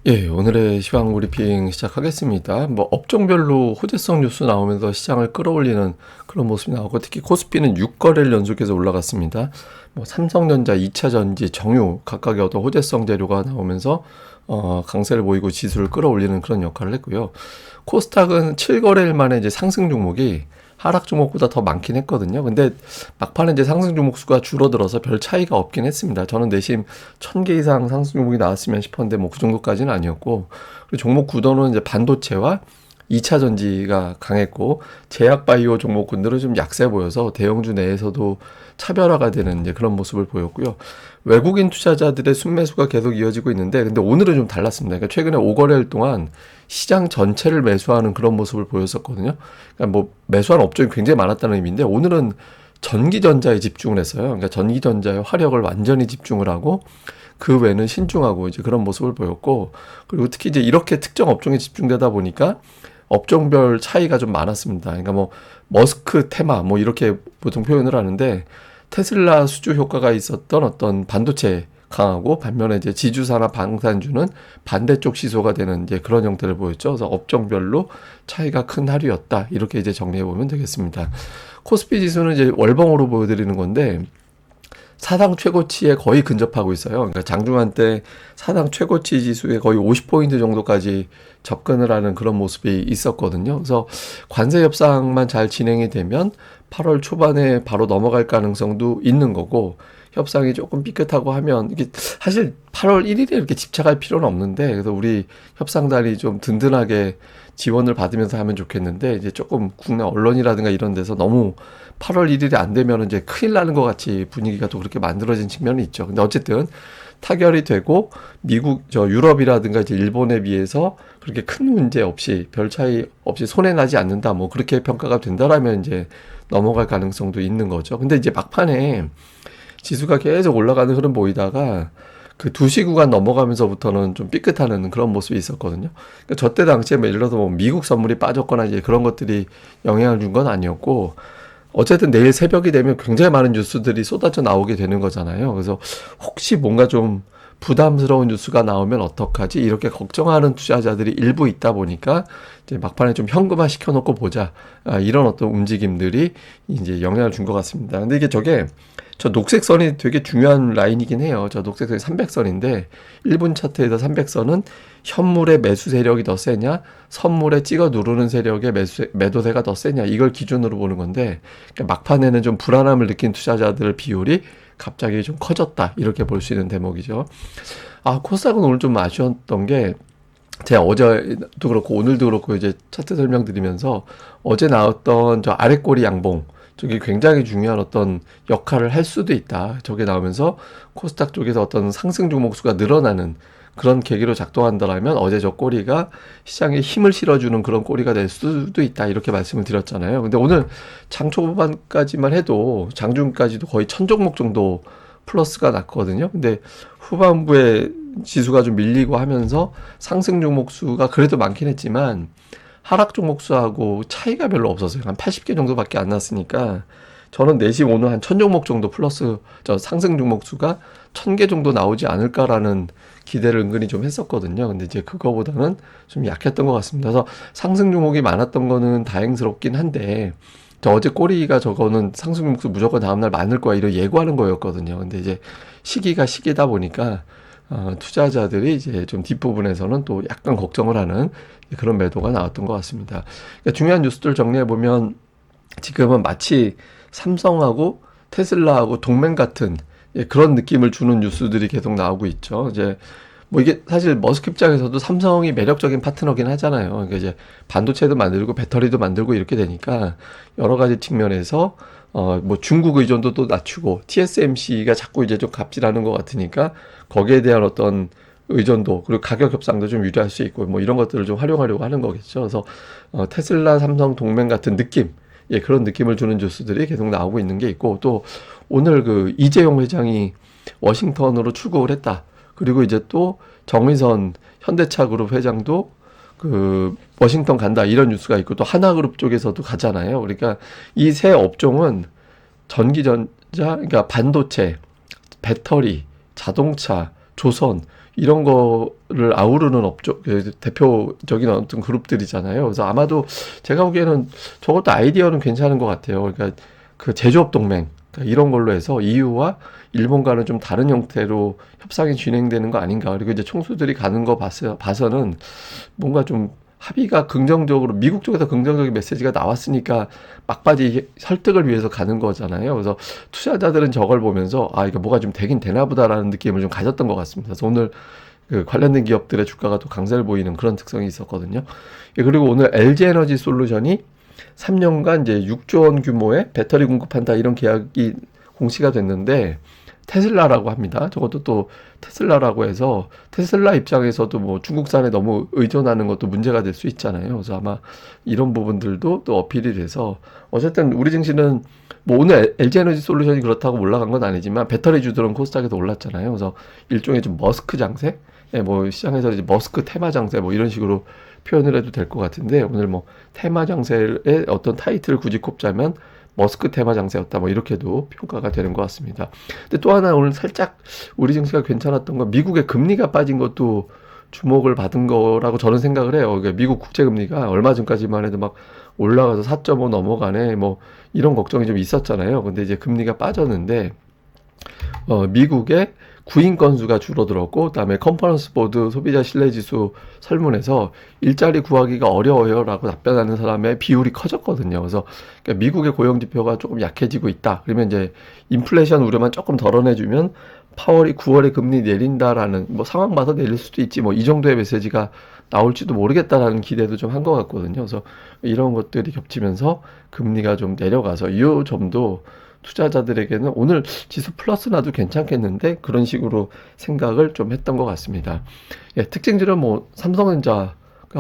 오늘의 시황 브리핑 시작하겠습니다. 업종별로 호재성 뉴스 나오면서 시장을 끌어올리는 그런 모습이 나오고, 특히 코스피는 6거래를 연속해서 올라갔습니다. 삼성전자, 2차전지, 정유 각각의 어떤 호재성 재료가 나오면서 강세를 보이고 지수를 끌어올리는 그런 역할을 했고요. 코스닥은 7거래일 만에 이제 상승 종목이 하락 종목보다 더 많긴 했거든요. 근데 막판에 이제 상승 종목 수가 줄어들어서 별 차이가 없긴 했습니다. 저는 내심 1000개 이상 상승 종목이 나왔으면 싶었는데 그 정도까지는 아니었고, 그리고 종목 구도는 이제 반도체와 2차 전지가 강했고, 제약바이오 종목군들은 좀 약세 보여서 대형주 내에서도 차별화가 되는 이제 그런 모습을 보였고요. 외국인 투자자들의 순매수가 계속 이어지고 있는데, 근데 오늘은 좀 달랐습니다. 그러니까 최근에 5거래일 동안 시장 전체를 매수하는 그런 모습을 보였었거든요. 그러니까 매수하는 업종이 굉장히 많았다는 의미인데, 오늘은 전기전자에 집중을 했어요. 그러니까 전기전자의 화력을 완전히 집중을 하고, 그 외에는 신중하고 이제 그런 모습을 보였고, 그리고 특히 이제 이렇게 특정 업종에 집중되다 보니까 업종별 차이가 좀 많았습니다. 그러니까 머스크 테마 이렇게 보통 표현을 하는데, 테슬라 수주 효과가 있었던 어떤 반도체 강하고, 반면에 이제 지주사나 방산주는 반대쪽 시소가 되는 이제 그런 형태를 보였죠. 그래서 업종별로 차이가 큰 하루였다, 이렇게 이제 정리해 보면 되겠습니다. 코스피 지수는 이제 월봉으로 보여드리는 건데, 사상 최고치에 거의 근접하고 있어요. 그러니까 장중한 때 사상 최고치 지수에 거의 50포인트 정도까지 접근을 하는 그런 모습이 있었거든요. 그래서 관세 협상만 잘 진행이 되면 8월 초반에 바로 넘어갈 가능성도 있는 거고, 협상이 조금 삐끗하고 하면 이게 사실 8월 1일에 이렇게 집착할 필요는 없는데, 그래서 우리 협상단이 좀 든든하게 지원을 받으면서 하면 좋겠는데, 이제 조금 국내 언론이라든가 이런 데서 너무 8월 1일이 안 되면 이제 큰일 나는 것 같이 분위기가 또 그렇게 만들어진 측면이 있죠. 근데 어쨌든 타결이 되고 유럽이라든가 이제 일본에 비해서 그렇게 큰 문제 없이, 별 차이 없이 손해 나지 않는다, 그렇게 평가가 된다라면 이제 넘어갈 가능성도 있는 거죠. 근데 이제 막판에 지수가 계속 올라가는 흐름 보이다가 그 2시 구간 넘어가면서부터는 좀 삐끗하는 그런 모습이 있었거든요. 그러니까 저때 당시에 예를 들어서 미국 선물이 빠졌거나 이제 그런 것들이 영향을 준 건 아니었고, 어쨌든 내일 새벽이 되면 굉장히 많은 뉴스들이 쏟아져 나오게 되는 거잖아요. 그래서 혹시 뭔가 좀 부담스러운 뉴스가 나오면 어떡하지, 이렇게 걱정하는 투자자들이 일부 있다 보니까 이제 막판에 좀 현금화 시켜놓고 보자, 이런 어떤 움직임들이 이제 영향을 준 것 같습니다. 근데 이게 저 녹색 선이 되게 중요한 라인이긴 해요. 저 녹색 선이 300선인데 1분 차트에서 300선은 현물의 매수 세력이 더 세냐, 선물에 찍어 누르는 세력의 매도세가 더 세냐, 이걸 기준으로 보는 건데, 그러니까 막판에는 좀 불안함을 느낀 투자자들 비율이 갑자기 좀 커졌다, 이렇게 볼 수 있는 대목이죠. 코스닥은 오늘 좀 아쉬웠던 게, 제가 어제도 그렇고 오늘도 그렇고 이제 차트 설명드리면서 어제 나왔던 저 아랫꼬리 양봉, 저게 굉장히 중요한 어떤 역할을 할 수도 있다, 저게 나오면서 코스닥 쪽에서 어떤 상승 종목 수가 늘어나는 그런 계기로 작동한다라면 어제 저 꼬리가 시장에 힘을 실어주는 그런 꼬리가 될 수도 있다, 이렇게 말씀을 드렸잖아요. 근데 오늘 장 초반까지만 해도, 장중까지도 거의 1000종목 정도 플러스가 났거든요. 근데 후반부에 지수가 좀 밀리고 하면서 상승 종목 수가 그래도 많긴 했지만 하락 종목 수하고 차이가 별로 없었어요. 한 80개 정도밖에 안 났으니까, 저는 내심 오늘 한 1000종목 정도 플러스, 상승 종목 수가 1000개 정도 나오지 않을까라는 기대를 은근히 좀 했었거든요. 근데 이제 그거보다는 좀 약했던 것 같습니다. 그래서 상승 종목이 많았던 거는 다행스럽긴 한데, 어제 꼬리가 저거는 상승 종목 수 무조건 다음날 많을 거야, 이런 예고하는 거였거든요. 근데 이제 시기가 시기다 보니까 투자자들이 이제 좀 뒷부분에서는 또 약간 걱정을 하는 그런 매도가 나왔던 것 같습니다. 그러니까 중요한 뉴스들 정리해 보면, 지금은 마치 삼성하고 테슬라하고 동맹 같은 그런 느낌을 주는 뉴스들이 계속 나오고 있죠. 이제 이게 사실 머스크 입장에서도 삼성이 매력적인 파트너긴 하잖아요. 그러니까 이제 반도체도 만들고 배터리도 만들고 이렇게 되니까 여러 가지 측면에서 중국 의존도 또 낮추고, TSMC가 자꾸 이제 좀 갑질하는 것 같으니까 거기에 대한 어떤 의존도, 그리고 가격 협상도 좀 유리할 수 있고, 이런 것들을 좀 활용하려고 하는 거겠죠. 그래서 테슬라 삼성 동맹 같은 느낌, 그런 느낌을 주는 뉴스들이 계속 나오고 있는 게 있고, 또 오늘 그 이재용 회장이 워싱턴으로 출국을 했다. 그리고 이제 또 정의선 현대차 그룹 회장도 그 워싱턴 간다, 이런 뉴스가 있고, 또 하나그룹 쪽에서도 가잖아요. 그러니까 이 세 업종은 전기전자, 그러니까 반도체, 배터리, 자동차, 조선, 이런 거를 아우르는 업종, 대표적인 어떤 그룹들이잖아요. 그래서 아마도 제가 보기에는 저것도 아이디어는 괜찮은 것 같아요. 그러니까 그 제조업 동맹, 그러니까 이런 걸로 해서 EU와 일본과는 좀 다른 형태로 협상이 진행되는 거 아닌가. 그리고 이제 총수들이 가는 거 봐서는 뭔가 좀 합의가 긍정적으로 미국 쪽에서 긍정적인 메시지가 나왔으니까 막바지 설득을 위해서 가는 거잖아요. 그래서 투자자들은 저걸 보면서 아 이거 뭐가 좀 되긴 되나 보다라는 느낌을 좀 가졌던 것 같습니다. 그래서 오늘 그 관련된 기업들의 주가가 또 강세를 보이는 그런 특성이 있었거든요. 예, 그리고 오늘 LG 에너지 솔루션이 3년간 이제 6조 원 규모의 배터리 공급한다 이런 계약이 공시가 됐는데 테슬라라고 합니다. 저것도 또 테슬라라고 해서 테슬라 입장에서도 뭐 중국산에 너무 의존하는 것도 문제가 될 수 있잖아요. 그래서 아마 이런 부분들도 또 어필이 돼서 어쨌든 우리 증시는 뭐 오늘 LG 에너지 솔루션이 그렇다고 올라간 건 아니지만 배터리 주들은 코스닥에서 올랐잖아요. 그래서 일종의 좀 머스크 장세, 예, 뭐 시장에서 이제 머스크 테마 장세 뭐 이런 식으로 표현을 해도 될 것 같은데 오늘 뭐 테마 장세의 어떤 타이틀을 굳이 꼽자면 머스크 테마 장세였다 뭐 이렇게도 평가가 되는 것 같습니다. 근데 또 하나 오늘 살짝 우리 증시가 괜찮았던 건 미국의 금리가 빠진 것도 주목을 받은 거라고 저는 생각을 해요. 그러니까 미국 국채 금리가 얼마 전까지만 해도 막 올라가서 4.5 넘어가네 뭐 이런 걱정이 좀 있었잖아요. 근데 이제 금리가 빠졌는데 미국의 구인 건수가 줄어들었고, 그다음에 컨퍼런스 보드 소비자 신뢰지수 설문에서 일자리 구하기가 어려워요라고 답변하는 사람의 비율이 커졌거든요. 그래서 그러니까 미국의 고용 지표가 조금 약해지고 있다. 그러면 이제 인플레이션 우려만 조금 덜어내주면 파월이 9월에 금리 내린다라는 뭐 상황 봐서 내릴 수도 있지 뭐 이 정도의 메시지가 나올지도 모르겠다라는 기대도 좀 한 것 같거든요. 그래서 이런 것들이 겹치면서 금리가 좀 내려가서 이 점도 투자자들에게는 오늘 지수 플러스 나도 괜찮겠는데 그런 식으로 생각을 좀 했던 것 같습니다. 예, 특징들은 뭐 삼성전자가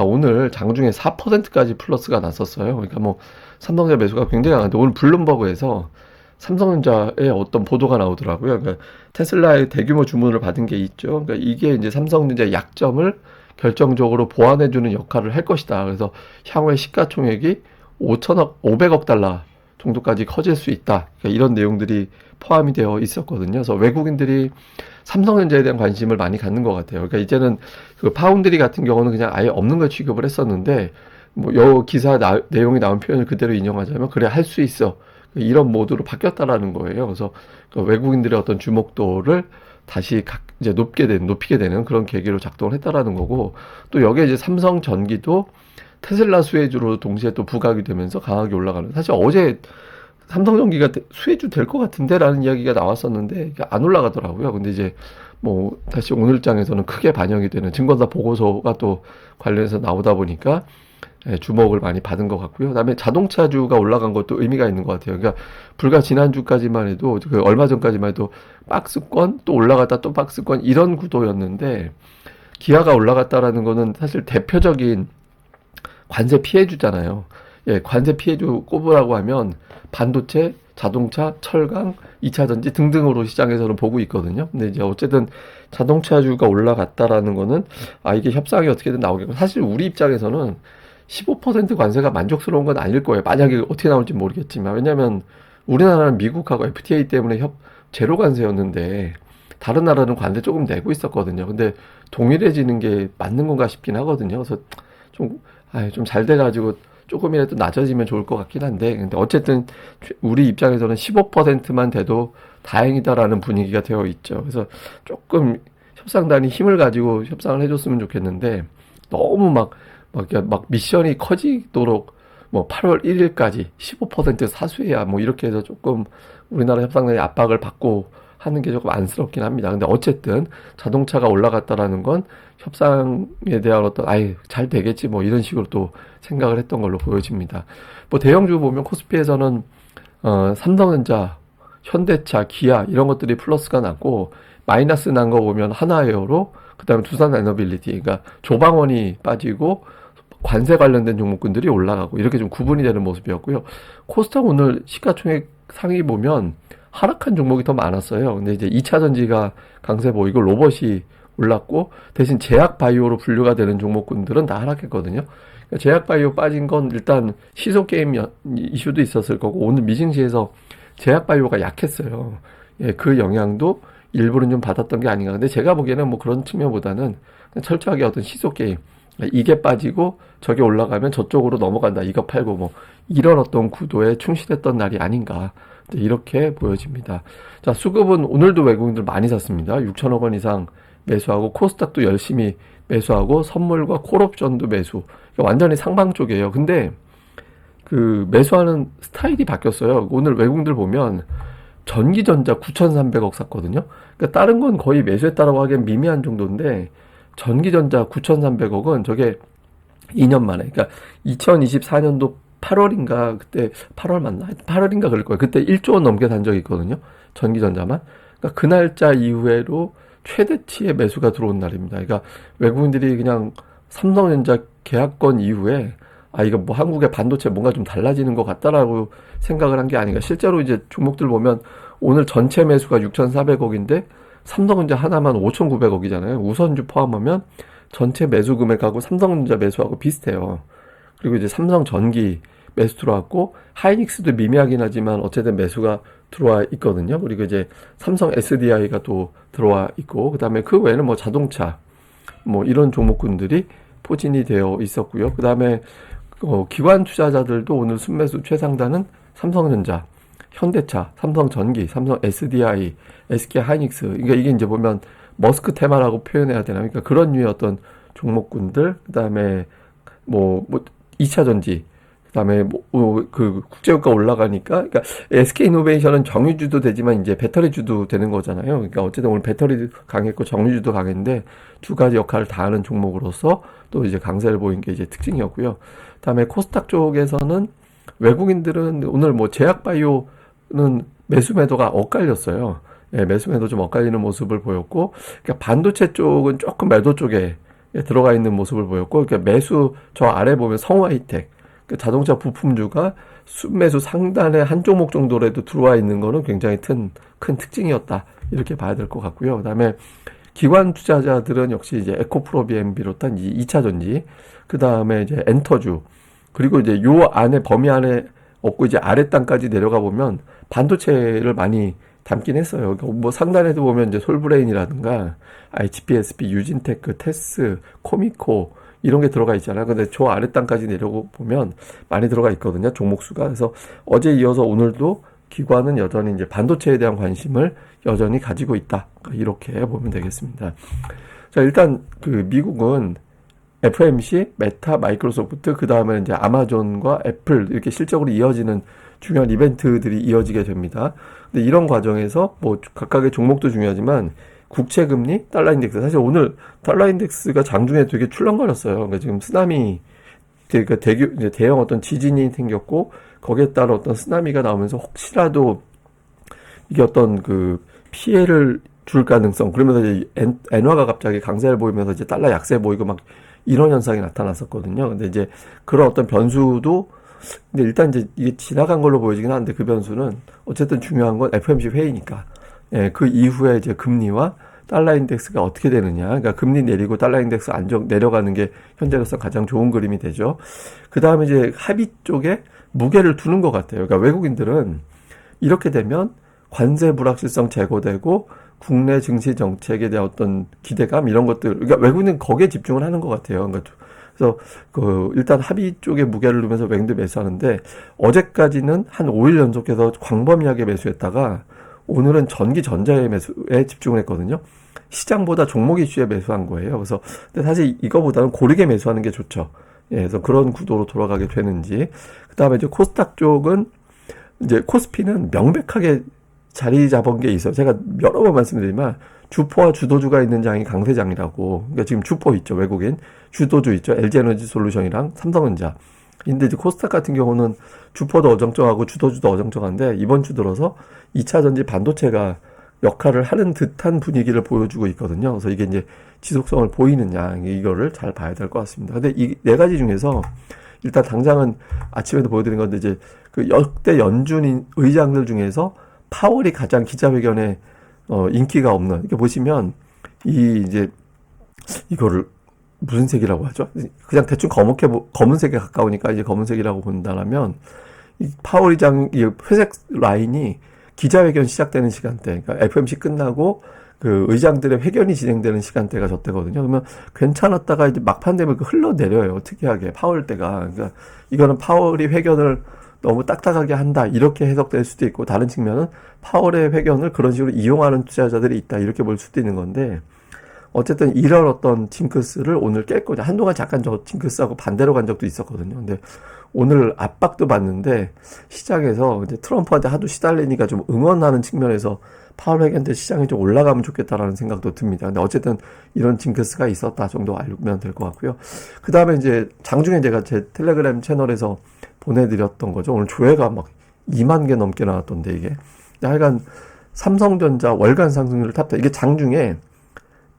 오늘 장중에 4%까지 플러스가 났었어요. 그러니까 뭐 삼성전자 매수가 굉장히 강한데 오늘 블룸버그에서 삼성전자의 어떤 보도가 나오더라고요. 그러니까 테슬라의 대규모 주문을 받은 게 있죠. 그러니까 이게 이제 삼성전자의 약점을 결정적으로 보완해주는 역할을 할 것이다. 그래서 향후에 시가총액이 500억 달러 정도까지 커질 수 있다. 그러니까 이런 내용들이 포함이 되어 있었거든요. 그래서 외국인들이 삼성전자에 대한 관심을 많이 갖는 것 같아요. 그러니까 이제는 그 파운드리 같은 경우는 그냥 아예 없는 걸 취급을 했었는데, 뭐, 여 기사 내용이 나온 표현을 그대로 인용하자면, 그래, 할 수 있어. 이런 모드로 바뀌었다라는 거예요. 그래서 그 외국인들의 어떤 주목도를 다시 이제 높이게 되는 그런 계기로 작동을 했다라는 거고, 또 여기에 이제 삼성전기도 테슬라 수혜주로 동시에 또 부각이 되면서 강하게 올라가는. 사실 어제 삼성전기가 수혜주 될 것 같은데라는 이야기가 나왔었는데 안 올라가더라고요. 근데 이제 뭐 다시 오늘장에서는 크게 반영이 되는 증권사 보고서가 또 관련해서 나오다 보니까 주목을 많이 받은 것 같고요. 그다음에 자동차주가 올라간 것도 의미가 있는 것 같아요. 그러니까 불과 지난주까지만 해도 그 얼마 전까지만 해도 박스권 또 올라갔다 또 박스권 이런 구도였는데 기아가 올라갔다라는 거는 사실 대표적인 관세 피해주잖아요. 예, 관세 피해주 꼽으라고 하면 반도체, 자동차, 철강, 2차전지 등등으로 시장에서는 보고 있거든요. 근데 이제 어쨌든 자동차주가 올라갔다라는 거는 아 이게 협상이 어떻게든 나오겠고 사실 우리 입장에서는 15% 관세가 만족스러운 건 아닐 거예요. 만약에 어떻게 나올지 모르겠지만 왜냐하면 우리나라는 미국하고 FTA 때문에 제로 관세였는데 다른 나라는 관세 조금 내고 있었거든요. 근데 동일해지는 게 맞는 건가 싶긴 하거든요. 그래서 좀 잘 돼가지고 조금이라도 낮아지면 좋을 것 같긴 한데, 근데 어쨌든 우리 입장에서는 15%만 돼도 다행이다라는 분위기가 되어 있죠. 그래서 조금 협상단이 힘을 가지고 협상을 해줬으면 좋겠는데, 너무 막 미션이 커지도록 뭐 8월 1일까지 15% 사수해야 뭐 이렇게 해서 조금 우리나라 협상단이 압박을 받고 하는 게 조금 안쓰럽긴 합니다. 근데 어쨌든 자동차가 올라갔다라는 건 협상에 대한 어떤 잘 되겠지 뭐 이런 식으로 또 생각을 했던 걸로 보여집니다. 뭐 대형주 보면 코스피에서는 삼성전자, 현대차, 기아 이런 것들이 플러스가 났고 마이너스 난 거 보면 하나에어로 그다음에 두산에너빌리티 그러니까 조방원이 빠지고 관세 관련된 종목군들이 올라가고 이렇게 좀 구분이 되는 모습이었고요. 코스닥 오늘 시가총액 상위 보면 하락한 종목이 더 많았어요. 근데 이제 2차 전지가 강세 보이고 로봇이 올랐고 대신 제약바이오로 분류가 되는 종목군들은 다 하락했거든요. 그러니까 제약바이오 빠진 건 일단 시소게임 이슈도 있었을 거고 오늘 미증시에서 제약바이오가 약했어요. 예, 그 영향도 일부는 좀 받았던 게 아닌가. 근데 제가 보기에는 뭐 그런 측면보다는 그냥 철저하게 어떤 시소 게임. 이게 빠지고 저게 올라가면 저쪽으로 넘어간다. 이거 팔고 뭐 이런 어떤 구도에 충실했던 날이 아닌가. 이렇게 보여집니다. 자, 수급은 오늘도 외국인들 많이 샀습니다. 6천억 원 이상 매수하고 코스닥도 열심히 매수하고 선물과 콜옵션도 매수. 완전히 상방 쪽이에요. 근데 그 매수하는 스타일이 바뀌었어요. 오늘 외국인들 보면 전기전자 9,300억 샀거든요. 그러니까 다른 건 거의 매수했다라고 하기엔 미미한 정도인데 전기전자 9,300억은 저게 2년 만에, 그러니까 2024년도 8월인가, 그때 8월 맞나? 8월인가 그럴 거예요. 그때 1조 원 넘게 산 적이 있거든요. 전기전자만. 그러니까 그 날짜 이후에로 최대치의 매수가 들어온 날입니다. 그러니까 외국인들이 그냥 삼성전자 계약권 이후에 이거 뭐 한국의 반도체 뭔가 좀 달라지는 것 같다라고 생각을 한 게 아닌가. 실제로 이제 종목들 보면 오늘 전체 매수가 6,400억인데 삼성전자 하나만 5,900억이잖아요. 우선주 포함하면 전체 매수 금액하고 삼성전자 매수하고 비슷해요. 그리고 이제 삼성전기 매수 들어왔고 하이닉스도 미미하긴 하지만 어쨌든 매수가 들어와 있거든요. 그리고 이제 삼성 SDI가 또 들어와 있고 그다음에 그 외에는 뭐 자동차 뭐 이런 종목군들이 포진이 되어 있었고요. 그다음에 기관 투자자들도 오늘 순매수 최상단은 삼성전자, 현대차, 삼성전기, 삼성 SDI, SK 하이닉스. 그러니까 이게 이제 보면 머스크 테마라고 표현해야 되나? 그러니까 그런 류의 어떤 종목군들, 그다음에 뭐 2차 전지, 그다음에 그 국제유가 올라가니까, 그러니까 SK 이노베이션은 정유주도 되지만 이제 배터리주도 되는 거잖아요. 그러니까 어쨌든 오늘 배터리도 강했고 정유주도 강했는데 두 가지 역할을 다 하는 종목으로서 또 이제 강세를 보인 게 이제 특징이었고요. 그다음에 코스닥 쪽에서는 외국인들은 오늘 뭐 제약바이오는 매수 매도가 엇갈렸어요. 예, 매수 매도 좀 엇갈리는 모습을 보였고, 그러니까 반도체 쪽은 조금 매도 쪽에 들어가 있는 모습을 보였고, 그러니까 매수 저 아래 보면 성화이텍, 그 자동차 부품주가 순매수 상단에 한 종목 정도라도 들어와 있는 거는 굉장히 큰 특징이었다. 이렇게 봐야 될 것 같고요. 그다음에 기관 투자자들은 역시 이제 에코프로비엠 비롯한 2차 전지, 그다음에 이제 엔터주, 그리고 이제 요 안에 범위 안에 없고 이제 아래 땅까지 내려가 보면 반도체를 많이 담긴 했어요. 뭐 상단에도 보면 이제 솔브레인이라든가 HPSP, 유진테크, 테스, 코미코 이런 게 들어가 있잖아요. 근데 저 아래 땅까지 내려가 보면 많이 들어가 있거든요. 종목수가. 그래서 어제 이어서 오늘도 기관은 여전히 이제 반도체에 대한 관심을 여전히 가지고 있다. 이렇게 보면 되겠습니다. 자, 일단 그 미국은 FMC, 메타, 마이크로소프트, 그 다음에 이제 아마존과 애플 이렇게 실적으로 이어지는 중요한 이벤트들이 이어지게 됩니다. 근데 이런 과정에서 뭐 각각의 종목도 중요하지만 국채금리, 달러 인덱스, 사실 오늘 달러 인덱스가 장중에 되게 출렁거렸어요. 그러니까 지금 쓰나미, 그러니까 대형 어떤 지진이 생겼고 거기에 따라 어떤 쓰나미가 나오면서 혹시라도 이게 어떤 그 피해를 줄 가능성, 그러면서 이제 엔화가 갑자기 강세를 보이면서 이제 달러 약세 보이고 막 이런 현상이 나타났었거든요. 근데 이제 그런 어떤 변수도, 근데 일단 이제 이게 지나간 걸로 보여지긴 하는데 그 변수는 어쨌든 중요한 건 FOMC 회의니까. 예, 그 이후에 이제 금리와 달러 인덱스가 어떻게 되느냐. 그러니까 금리 내리고 달러 인덱스 안정 내려가는 게 현재로서 가장 좋은 그림이 되죠. 그 다음에 이제 합의 쪽에 무게를 두는 것 같아요. 그러니까 외국인들은 이렇게 되면 관세 불확실성 제거되고 국내 증시 정책에 대한 어떤 기대감 이런 것들, 그러니까 외국인은 거기에 집중을 하는 것 같아요. 그러니까 그래서 일단 합의 쪽에 무게를 두면서 외국인들 매수하는데 어제까지는 한 5일 연속해서 광범위하게 매수했다가 오늘은 전기 전자의 매수에 집중을 했거든요. 시장보다 종목 이슈에 매수한 거예요. 그래서 근데 사실 이거보다는 고르게 매수하는 게 좋죠. 예, 그래서 그런 구도로 돌아가게 되는지. 그다음에 이제 코스닥 쪽은 이제 코스피는 명백하게 자리 잡은 게 있어요. 제가 여러 번 말씀드리지만 주포와 주도주가 있는 장이 강세장이라고. 그러니까 지금 주포 있죠, 외국인. 주도주 있죠, LG에너지 솔루션이랑 삼성전자. 근데 이제 코스닥 같은 경우는 주포도 어정쩡하고 주도주도 어정쩡한데 이번 주 들어서 2차 전지 반도체가 역할을 하는 듯한 분위기를 보여주고 있거든요. 그래서 이게 이제 지속성을 보이느냐, 이거를 잘 봐야 될 것 같습니다. 근데 이 네 가지 중에서 일단 당장은 아침에도 보여드린 건데 이제 그 역대 연준 의장들 중에서 파월이 가장 기자회견에 인기가 없는. 이렇게 보시면 이제 이거를 무슨 색이라고 하죠? 그냥 대충 검은색에 가까우니까 이제 검은색이라고 본다면 이 파월 의장 이 회색 라인이 기자회견 시작되는 시간대, 그러니까 FOMC 끝나고 그 의장들의 회견이 진행되는 시간대가 저때거든요. 그러면 괜찮았다가 이제 막판 되면 흘러내려요. 특이하게 파월 때가. 그러니까 이거는 파월이 회견을 너무 딱딱하게 한다 이렇게 해석될 수도 있고, 다른 측면은 파월의 회견을 그런 식으로 이용하는 투자자들이 있다 이렇게 볼 수도 있는 건데, 어쨌든 이런 어떤 징크스를 오늘 깼거든요. 한동안 잠깐 저 징크스하고 반대로 간 적도 있었거든요. 근데 오늘 압박도 받는데 시장에서 이제 트럼프한테 하도 시달리니까 좀 응원하는 측면에서 파월 회견 때 시장이 좀 올라가면 좋겠다라는 생각도 듭니다. 근데 어쨌든 이런 징크스가 있었다 정도 알면 될 것 같고요. 그 다음에 이제 장중에 제가 제 텔레그램 채널에서 보내드렸던 거죠. 오늘 조회가 막 2만 개 넘게 나왔던데 이게. 하여간 삼성전자 월간 상승률을 탑다. 이게 장중에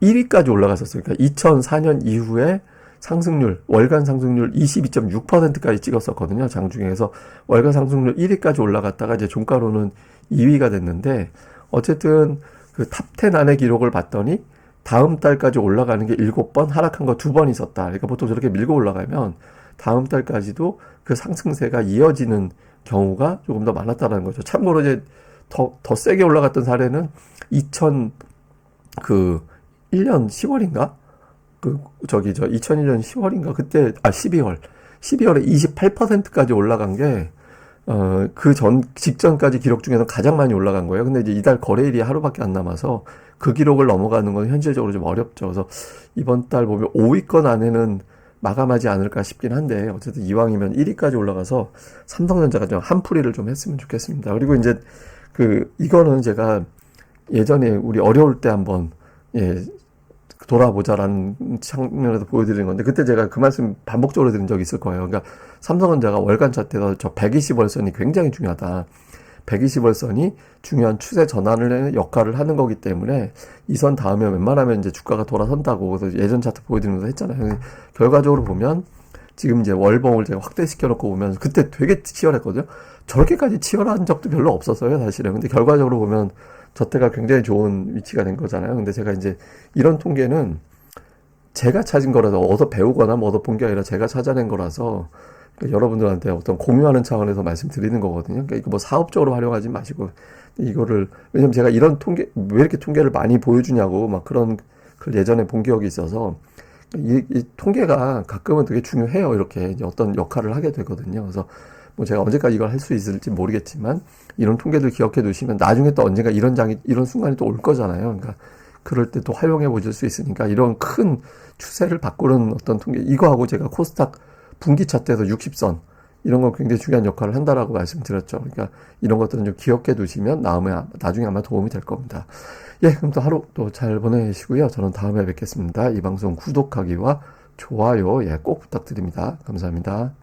1위까지 올라갔었어요. 그러니까 2004년 이후에 상승률, 월간 상승률 22.6%까지 찍었었거든요. 장중에서 월간 상승률 1위까지 올라갔다가 이제 종가로는 2위가 됐는데, 어쨌든 그 탑10 안의 기록을 봤더니 다음 달까지 올라가는 게 7번, 하락한 거 2번 있었다. 그러니까 보통 저렇게 밀고 올라가면 다음 달까지도 그 상승세가 이어지는 경우가 조금 더 많았다는 거죠. 참고로 이제 더 세게 올라갔던 사례는 1년 10월인가? 2001년 10월인가? 그때, 12월에 28%까지 올라간 게, 직전까지 기록 중에서 가장 많이 올라간 거예요. 근데 이제 이달 거래일이 하루밖에 안 남아서 그 기록을 넘어가는 건 현실적으로 좀 어렵죠. 그래서 이번 달 보면 5위권 안에는 마감하지 않을까 싶긴 한데, 어쨌든 이왕이면 1위까지 올라가서 삼성전자가 좀 한풀이를 좀 했으면 좋겠습니다. 그리고 이제 이거는 제가 예전에 우리 어려울 때 한번, 돌아보자라는 측면에서 보여드리는 건데, 그때 제가 그 말씀 반복적으로 드린 적이 있을 거예요. 그러니까 삼성전자가 월간 차트에서 저 120월선이 굉장히 중요하다. 120월선이 중요한 추세 전환을 역할을 하는 거기 때문에 이 선 다음에 웬만하면 이제 주가가 돌아선다고 그래서 예전 차트 보여드리면서 했잖아요. 결과적으로 보면 지금 이제 월봉을 제가 확대시켜 놓고 보면 그때 되게 치열했거든요. 저렇게까지 치열한 적도 별로 없었어요, 사실은. 근데 결과적으로 보면 저때가 굉장히 좋은 위치가 된 거잖아요. 근데 제가 이제 이런 통계는 제가 찾은 거라서 어디서 배우거나 뭐 얻어 본 게 아니라 제가 찾아낸 거라서 여러분들한테 어떤 공유하는 차원에서 말씀드리는 거거든요. 그러니까 이거 뭐 사업적으로 활용하지 마시고 이거를, 왜냐면 제가 이런 통계, 왜 이렇게 통계를 많이 보여주냐고 막 그런 글 예전에 본 기억이 있어서 이 통계가 가끔은 되게 중요해요. 이렇게 이제 어떤 역할을 하게 되거든요. 그래서 뭐 제가 언제까지 이걸 할 수 있을지 모르겠지만 이런 통계들 기억해 두시면 나중에 또 언젠가 이런 순간이 또 올 거잖아요. 그러니까 그럴 때 또 활용해 보실 수 있으니까 이런 큰 추세를 바꾸는 어떤 통계, 이거하고 제가 코스닥 분기 차트에서 60선 이런 건 굉장히 중요한 역할을 한다라고 말씀드렸죠. 그러니까 이런 것들은 좀 기억해 두시면 나중에 아마 도움이 될 겁니다. 그럼 또 하루 또 잘 보내시고요. 저는 다음에 뵙겠습니다. 이 방송 구독하기와 좋아요 꼭 부탁드립니다. 감사합니다.